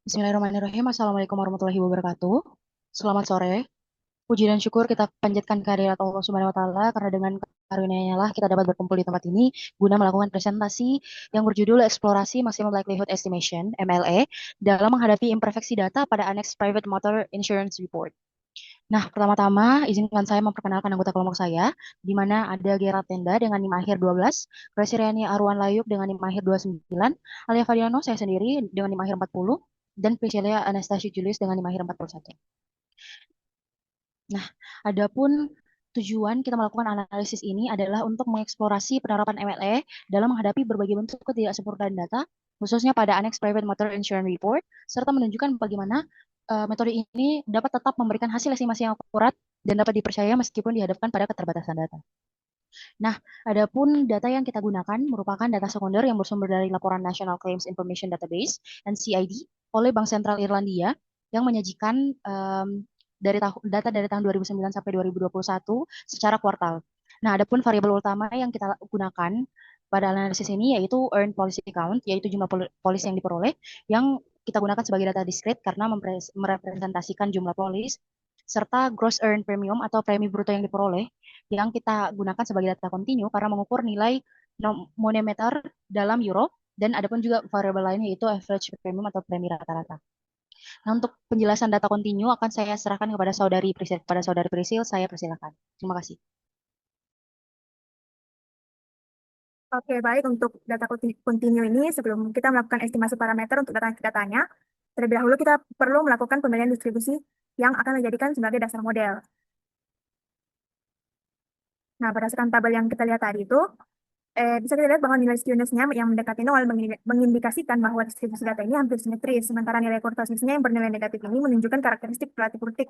Bismillahirrahmanirrahim. Assalamualaikum warahmatullahi wabarakatuh. Selamat sore. Puji dan syukur kita panjatkan kehadirat Allah Subhanahu wa taala karena dengan karunia-Nya lah kita dapat berkumpul di tempat ini guna melakukan presentasi yang berjudul Eksplorasi Maximum Likelihood Estimation (MLE) dalam menghadapi imperfeksi data pada Annex Private Motor Insurance Report. Nah, pertama-tama izinkan saya memperkenalkan anggota kelompok saya, di mana ada Gerard Tenda dengan NIM akhir 12, Resiriani Arwan Layuk dengan NIM akhir 29, Alia Fadiano saya sendiri dengan NIM akhir 40, dan Priscilia Anastasia Julius dengan NIM akhir 41. Nah, adapun tujuan kita melakukan analisis ini adalah untuk mengeksplorasi penerapan MLE dalam menghadapi berbagai bentuk ketidaksempurnaan data, khususnya pada Annex Private Motor Insurance Report, serta menunjukkan bagaimana metode ini dapat tetap memberikan hasil estimasi yang akurat dan dapat dipercaya meskipun dihadapkan pada keterbatasan data. Nah, adapun data yang kita gunakan merupakan data sekunder yang bersumber dari laporan National Claims Information Database (NCID) oleh Bank Sentral Irlandia yang menyajikan data dari tahun 2009 sampai 2021 secara kuartal. Nah, adapun variabel utama yang kita gunakan pada analisis ini yaitu earned policy count, yaitu jumlah polis yang diperoleh, yang kita gunakan sebagai data discrete karena merepresentasikan jumlah polis, serta gross earned premium atau premi bruto yang diperoleh, yang kita gunakan sebagai data kontinu karena mengukur nilai monemeter dalam euro, dan adapun juga variabel lainnya yaitu average premium atau premi rata-rata. Nah, untuk penjelasan data kontinu akan saya serahkan kepada saudari Prisil. Kepada saudari Prisil, saya persilakan. Terima kasih. Oke, baik. Untuk data kontinu ini, sebelum kita melakukan estimasi parameter untuk datanya, terlebih dahulu kita perlu melakukan pemilihan distribusi yang akan dijadikan sebagai dasar model. Nah, berdasarkan tabel yang kita lihat tadi itu, bisa kita lihat bahwa nilai skewness-nya yang mendekati nol mengindikasikan bahwa distribusi data ini hampir simetris, sementara nilai kurtosisnya yang bernilai negatif ini menunjukkan karakteristik relatif urtik,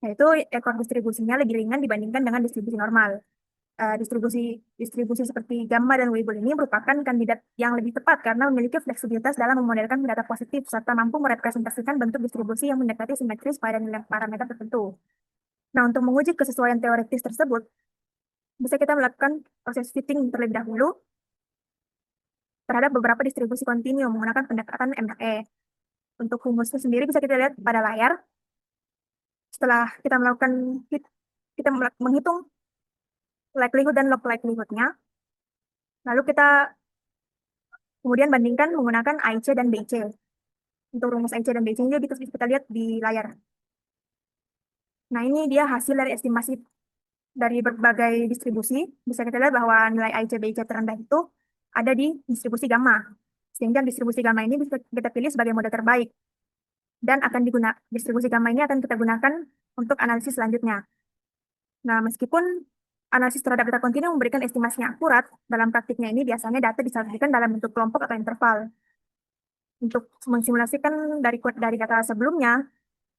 yaitu ekor distribusinya lebih ringan dibandingkan dengan distribusi normal. Distribusi distribusi seperti gamma dan Weibull ini merupakan kandidat yang lebih tepat karena memiliki fleksibilitas dalam memodelkan data positif serta mampu merepresentasikan bentuk distribusi yang mendekati simetris pada nilai parameter tertentu. Nah, untuk menguji kesesuaian teoritis tersebut, bisa kita melakukan proses fitting terlebih dahulu terhadap beberapa distribusi kontinu menggunakan pendekatan MLE. Untuk rumusnya sendiri bisa kita lihat pada layar. Setelah kita melakukan kita menghitung likelihood dan log likelihood-nya, lalu kita kemudian bandingkan menggunakan AIC dan BIC. Untuk rumus AIC dan BIC ini bisa kita lihat di layar. Nah, ini dia hasil dari estimasi dari berbagai distribusi. Bisa kita lihat bahwa nilai AIC BIC terendah itu ada di distribusi gamma. Sehingga distribusi gamma ini bisa kita pilih sebagai model terbaik. Dan distribusi gamma ini akan kita gunakan untuk analisis selanjutnya. Nah, meskipun analisis terhadap data kontinu memberikan estimasi yang akurat, dalam praktiknya ini biasanya data disajikan dalam bentuk kelompok atau interval. Untuk mensimulasikan dari data sebelumnya,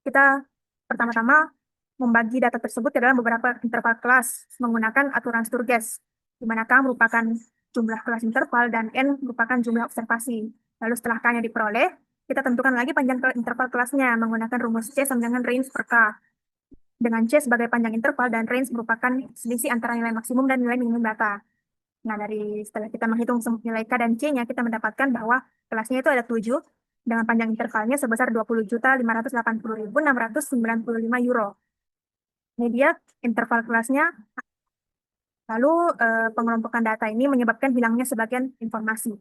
kita pertama-tama membagi data tersebut ke dalam beberapa interval kelas menggunakan aturan Sturges, di mana K merupakan jumlah kelas interval dan N merupakan jumlah observasi. Lalu setelah K-nya diperoleh, kita tentukan lagi panjang interval kelasnya menggunakan rumus C sama dengan range per K. Dengan C sebagai panjang interval dan range merupakan selisih antara nilai maksimum dan nilai minimum data. Nah, setelah kita menghitung nilai K dan C-nya, kita mendapatkan bahwa kelasnya itu ada 7 dengan panjang intervalnya sebesar 20.580.695 euro. Ini dia interval kelasnya. Lalu pengelompokan data ini menyebabkan hilangnya sebagian informasi.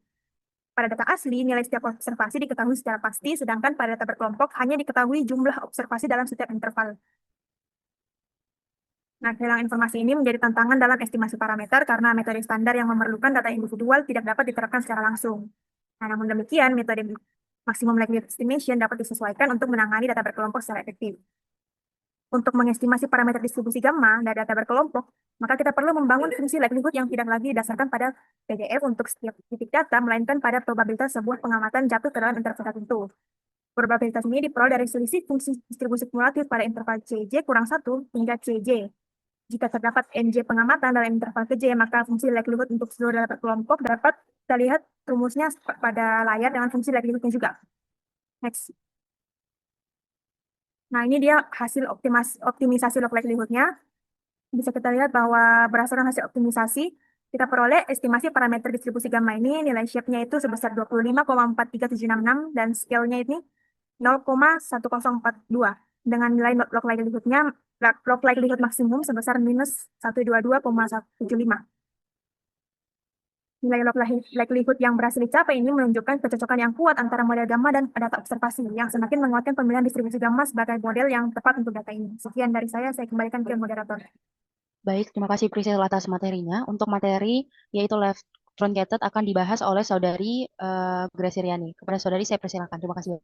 Pada data asli, nilai setiap observasi diketahui secara pasti, sedangkan pada data berkelompok hanya diketahui jumlah observasi dalam setiap interval. Nah, kehilangan informasi ini menjadi tantangan dalam estimasi parameter karena metode standar yang memerlukan data individual tidak dapat diterapkan secara langsung. Nah, namun demikian, metode maximum likelihood estimation dapat disesuaikan untuk menangani data berkelompok secara efektif. Untuk mengestimasi parameter distribusi gamma dari data berkelompok, maka kita perlu membangun fungsi likelihood yang tidak lagi didasarkan pada PDF untuk setiap titik data, melainkan pada probabilitas sebuah pengamatan jatuh ke dalam interval tertentu. Probabilitas ini diperoleh dari selisih fungsi distribusi kumulatif pada interval CJ kurang 1 hingga CJ. Jika terdapat NJ pengamatan dalam interval KJ, maka fungsi likelihood untuk seluruh data berkelompok dapat kita lihat rumusnya pada layar dengan fungsi likelihoodnya juga. Next. Nah, ini dia hasil optimisasi log likelihood-nya. Bisa kita lihat bahwa berdasarkan hasil optimisasi, kita peroleh estimasi parameter distribusi gamma ini, nilai shape-nya itu sebesar 25,43766, dan scale-nya ini 0,1042 dengan nilai log likelihood maksimum sebesar minus 122,175. Nilai log likelihood yang berhasil dicapai ini menunjukkan kecocokan yang kuat antara model gamma dan data observasi, yang semakin menguatkan pemilihan distribusi gamma sebagai model yang tepat untuk data ini. Sekian dari saya kembalikan ke moderator. Baik, terima kasih Priscil atas materinya. Untuk materi yaitu left truncated akan dibahas oleh Saudari Grace Riani. Kepada Saudari saya persilakan. Terima kasih.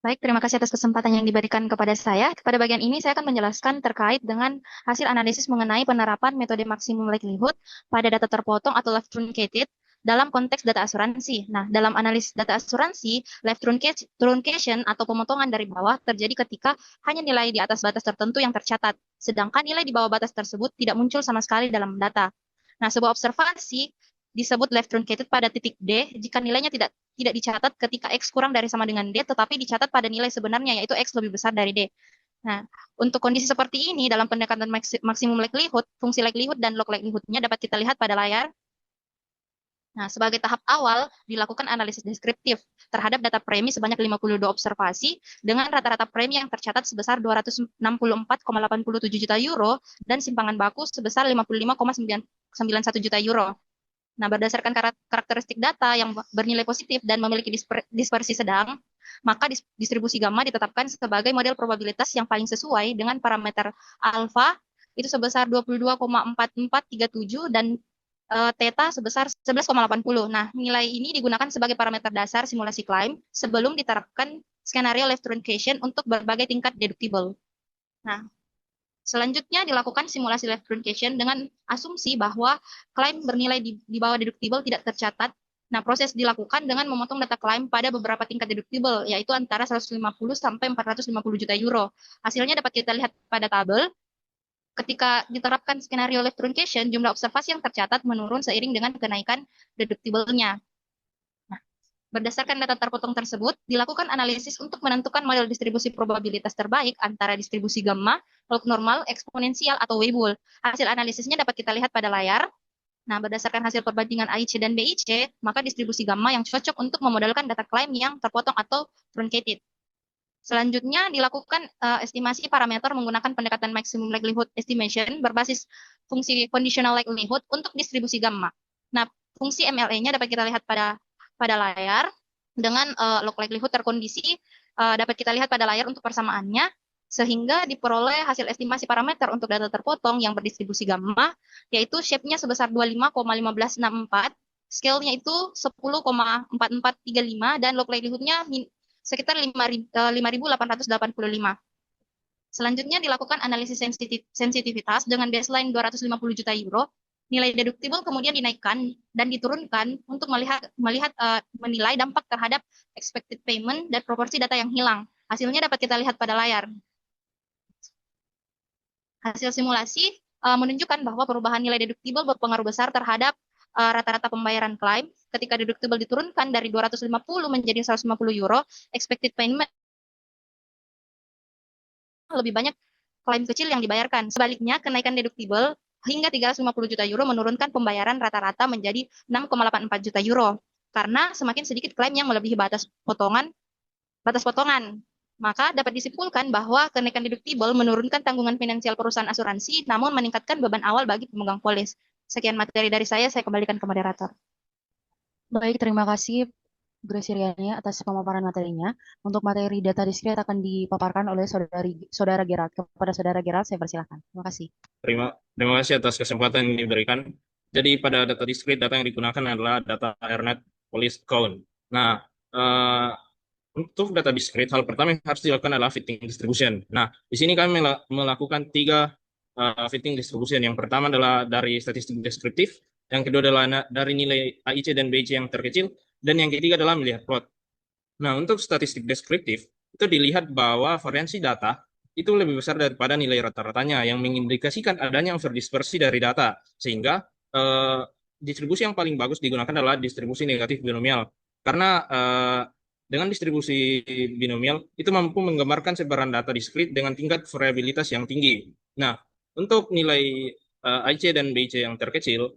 Baik, terima kasih atas kesempatan yang diberikan kepada saya. Pada bagian ini saya akan menjelaskan terkait dengan hasil analisis mengenai penerapan metode maksimum likelihood pada data terpotong atau left truncated dalam konteks data asuransi. Nah, dalam analisis data asuransi, left truncation atau pemotongan dari bawah terjadi ketika hanya nilai di atas batas tertentu yang tercatat, sedangkan nilai di bawah batas tersebut tidak muncul sama sekali dalam data. Nah, sebuah observasi disebut left truncated pada titik D jika nilainya tidak dicatat ketika X kurang dari sama dengan D, tetapi dicatat pada nilai sebenarnya, yaitu X lebih besar dari D. Nah, untuk kondisi seperti ini, dalam pendekatan maksimum likelihood, fungsi likelihood dan log likelihood-nya dapat kita lihat pada layar. Nah, sebagai tahap awal, dilakukan analisis deskriptif terhadap data premi sebanyak 52 observasi dengan rata-rata premi yang tercatat sebesar 264,87 juta euro dan simpangan baku sebesar 55,91 juta euro. Nah, berdasarkan karakteristik data yang bernilai positif dan memiliki dispersi sedang, maka distribusi gamma ditetapkan sebagai model probabilitas yang paling sesuai dengan parameter alfa itu sebesar 22,4437 dan theta sebesar 11,80. Nah, nilai ini digunakan sebagai parameter dasar simulasi klaim sebelum diterapkan skenario left truncation untuk berbagai tingkat deductible. Nah, selanjutnya dilakukan simulasi left truncation dengan asumsi bahwa klaim bernilai di bawah deductible tidak tercatat. Nah, proses dilakukan dengan memotong data klaim pada beberapa tingkat deductible, yaitu antara 150 sampai 450 juta euro. Hasilnya dapat kita lihat pada tabel. Ketika diterapkan skenario left truncation, jumlah observasi yang tercatat menurun seiring dengan kenaikan deductible-nya. Berdasarkan data terpotong tersebut, dilakukan analisis untuk menentukan model distribusi probabilitas terbaik antara distribusi gamma, log normal, eksponensial, atau Weibull. Hasil analisisnya dapat kita lihat pada layar. Nah, berdasarkan hasil perbandingan AIC dan BIC, maka distribusi gamma yang cocok untuk memodelkan data klaim yang terpotong atau truncated. Selanjutnya, dilakukan estimasi parameter menggunakan pendekatan maximum likelihood estimation berbasis fungsi conditional likelihood untuk distribusi gamma. Nah, fungsi MLE-nya dapat kita lihat pada layar dengan log likelihood terkondisi dapat kita lihat pada layar untuk persamaannya, sehingga diperoleh hasil estimasi parameter untuk data terpotong yang berdistribusi gamma, yaitu shape-nya sebesar 25,1564, scale-nya itu 10,4435, dan log likelihood-nya sekitar 5.885. Selanjutnya dilakukan analisis sensitivitas dengan baseline 250 juta euro. Nilai deductible kemudian dinaikkan dan diturunkan untuk menilai dampak terhadap expected payment dan proporsi data yang hilang. Hasilnya dapat kita lihat pada layar. Hasil simulasi menunjukkan bahwa perubahan nilai deductible berpengaruh besar terhadap rata-rata pembayaran klaim. Ketika deductible diturunkan dari 250 menjadi 150 euro, expected payment lebih banyak klaim kecil yang dibayarkan. Sebaliknya, kenaikan deductible hingga 350 juta euro menurunkan pembayaran rata-rata menjadi 6,84 juta euro. Karena semakin sedikit klaim yang melebihi batas potongan. Maka dapat disimpulkan bahwa kenaikan deductible menurunkan tanggungan finansial perusahaan asuransi, namun meningkatkan beban awal bagi pemegang polis. Sekian materi dari saya kembalikan ke moderator. Baik, terima kasih Grace Riani atas pemaparan materinya. Untuk materi data diskret akan dipaparkan oleh Saudara Gerald. Kepada Saudara Gerald, saya persilakan. Terima kasih. Terima kasih atas kesempatan yang diberikan. Jadi pada data diskret, data yang digunakan adalah data AirNet Police Count. Nah, untuk data diskret, hal pertama yang harus dilakukan adalah fitting distribution. Nah, di sini kami melakukan 3 fitting distribution. Yang pertama adalah dari statistik deskriptif, yang kedua adalah dari nilai AIC dan BIC yang terkecil, dan yang ketiga adalah melihat plot. Nah, untuk statistik deskriptif, itu dilihat bahwa variansi data itu lebih besar daripada nilai rata-ratanya, yang mengindikasikan adanya overdispersi dari data, sehingga distribusi yang paling bagus digunakan adalah distribusi negatif binomial. Karena dengan distribusi binomial, itu mampu menggambarkan sebaran data diskrit dengan tingkat variabilitas yang tinggi. Nah, untuk nilai IC dan BIC yang terkecil,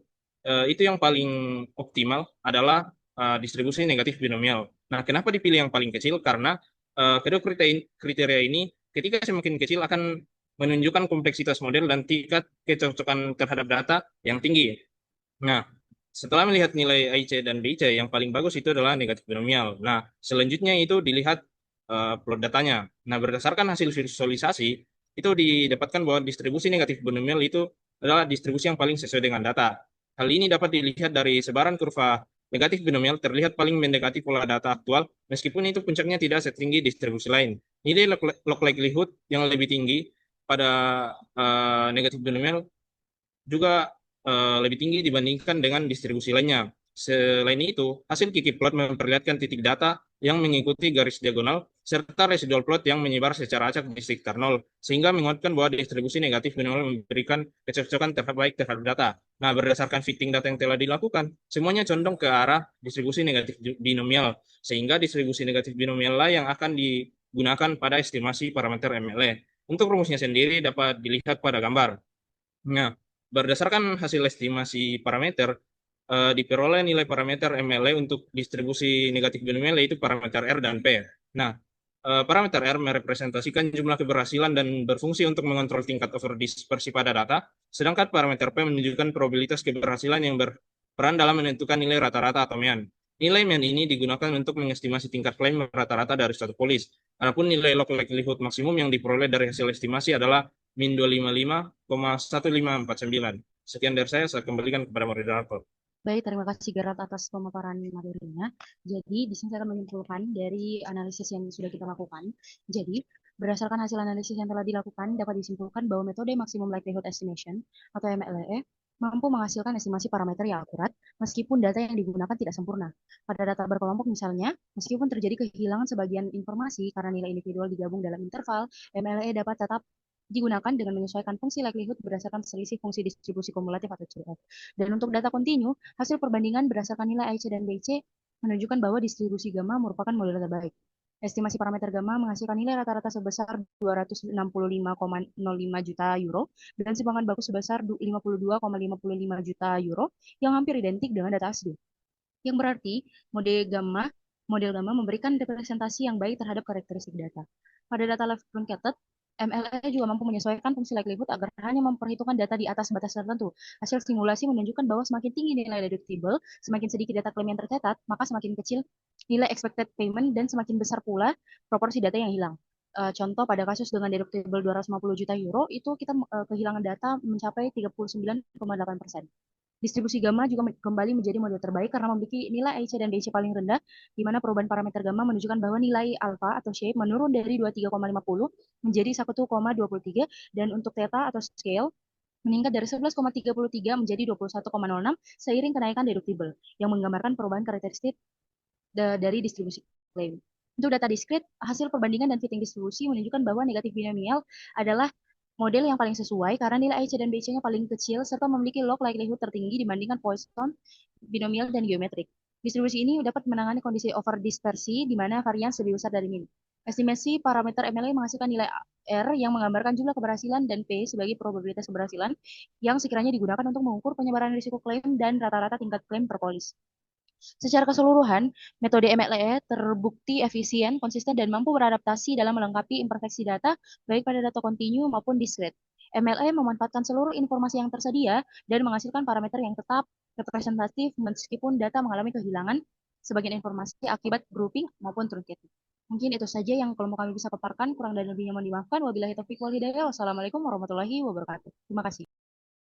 itu yang paling optimal adalah distribusi negatif binomial. Nah, kenapa dipilih yang paling kecil? Karena Kedua kriteria ini ketika semakin kecil akan menunjukkan kompleksitas model dan tingkat kecocokan terhadap data yang tinggi. Nah, setelah melihat nilai AIC dan BIC, yang paling bagus itu adalah negatif binomial. Nah, selanjutnya itu dilihat plot datanya. Nah, berdasarkan hasil visualisasi, itu didapatkan bahwa distribusi negatif binomial itu adalah distribusi yang paling sesuai dengan data. Hal ini dapat dilihat dari sebaran kurva negatif binomial terlihat paling mendekati pola data aktual, meskipun itu puncaknya tidak setinggi distribusi lain. Nilai log likelihood yang lebih tinggi pada negatif binomial juga lebih tinggi dibandingkan dengan distribusi lainnya. Selain itu, hasil Kiki plot memperlihatkan titik data yang mengikuti garis diagonal serta residual plot yang menyebar secara acak di sekitar nol, sehingga menguatkan bahwa distribusi negatif binomial memberikan kecocokan terbaik terhadap data. Nah, berdasarkan fitting data yang telah dilakukan, semuanya condong ke arah distribusi negatif binomial, sehingga distribusi negatif binomial lah yang akan digunakan pada estimasi parameter MLE. Untuk rumusnya sendiri dapat dilihat pada gambar. Nah, berdasarkan hasil estimasi parameter, diperoleh nilai parameter MLE untuk distribusi negatif binomial yaitu parameter R dan P. Nah, parameter R merepresentasikan jumlah keberhasilan dan berfungsi untuk mengontrol tingkat overdispersi pada data, sedangkan parameter P menunjukkan probabilitas keberhasilan yang berperan dalam menentukan nilai rata-rata atau mean. Nilai mean ini digunakan untuk mengestimasi tingkat klaim rata-rata dari suatu polis. Adapun nilai log likelihood maksimum yang diperoleh dari hasil estimasi adalah min 255,1549. Sekian dari saya kembalikan kepada moderator. Baik, terima kasih Gerard atas pemaparan materinya. Jadi, di sini saya akan menyimpulkan dari analisis yang sudah kita lakukan. Jadi, berdasarkan hasil analisis yang telah dilakukan, dapat disimpulkan bahwa metode Maximum Likelihood Estimation atau MLE mampu menghasilkan estimasi parameter yang akurat meskipun data yang digunakan tidak sempurna. Pada data berkelompok misalnya, meskipun terjadi kehilangan sebagian informasi karena nilai individual digabung dalam interval, MLE dapat tetap digunakan dengan menyesuaikan fungsi likelihood berdasarkan selisih fungsi distribusi kumulatif atau CDF. Dan untuk data kontinu, hasil perbandingan berdasarkan nilai AIC dan BIC menunjukkan bahwa distribusi gamma merupakan model terbaik. Estimasi parameter gamma menghasilkan nilai rata-rata sebesar 265,05 juta euro dan simpangan baku sebesar 52,55 juta euro yang hampir identik dengan data asli. Yang berarti model gamma memberikan representasi yang baik terhadap karakteristik data. Pada data left truncated, MLE juga mampu menyesuaikan fungsi likelihood agar hanya memperhitungkan data di atas batas tertentu. Hasil simulasi menunjukkan bahwa semakin tinggi nilai deductible, semakin sedikit data klaim yang tercatat, maka semakin kecil nilai expected payment dan semakin besar pula proporsi data yang hilang. Contoh pada kasus dengan deductible 250 juta euro, itu kita kehilangan data mencapai 39,8%. Distribusi gamma juga kembali menjadi model terbaik karena memiliki nilai AIC dan BIC paling rendah, di mana perubahan parameter gamma menunjukkan bahwa nilai alpha atau shape menurun dari 23,50 menjadi 1,23 dan untuk theta atau scale meningkat dari 11,33 menjadi 21,06 seiring kenaikan deductible yang menggambarkan perubahan karakteristik dari distribusi klaim. Untuk data discrete, hasil perbandingan dan fitting distribusi menunjukkan bahwa negatif binomial adalah model yang paling sesuai karena nilai AIC dan BIC-nya paling kecil serta memiliki log likelihood tertinggi dibandingkan Poisson, binomial, dan geometrik. Distribusi ini dapat menangani kondisi overdispersi di mana varians lebih besar dari min. Estimasi parameter MLE menghasilkan nilai R yang menggambarkan jumlah keberhasilan dan P sebagai probabilitas keberhasilan yang sekiranya digunakan untuk mengukur penyebaran risiko klaim dan rata-rata tingkat klaim per polis. Secara keseluruhan, metode MLE terbukti efisien, konsisten, dan mampu beradaptasi dalam melengkapi imperfeksi data, baik pada data kontinu maupun discrete. MLE memanfaatkan seluruh informasi yang tersedia dan menghasilkan parameter yang tetap representatif meskipun data mengalami kehilangan sebagian informasi akibat grouping maupun truncating. Mungkin itu saja yang kelompok kami bisa paparkan, kurang dan lebihnya mohon dimaafkan. Wabillahi taufiq wal hidayah. Wassalamualaikum warahmatullahi wabarakatuh. Terima kasih.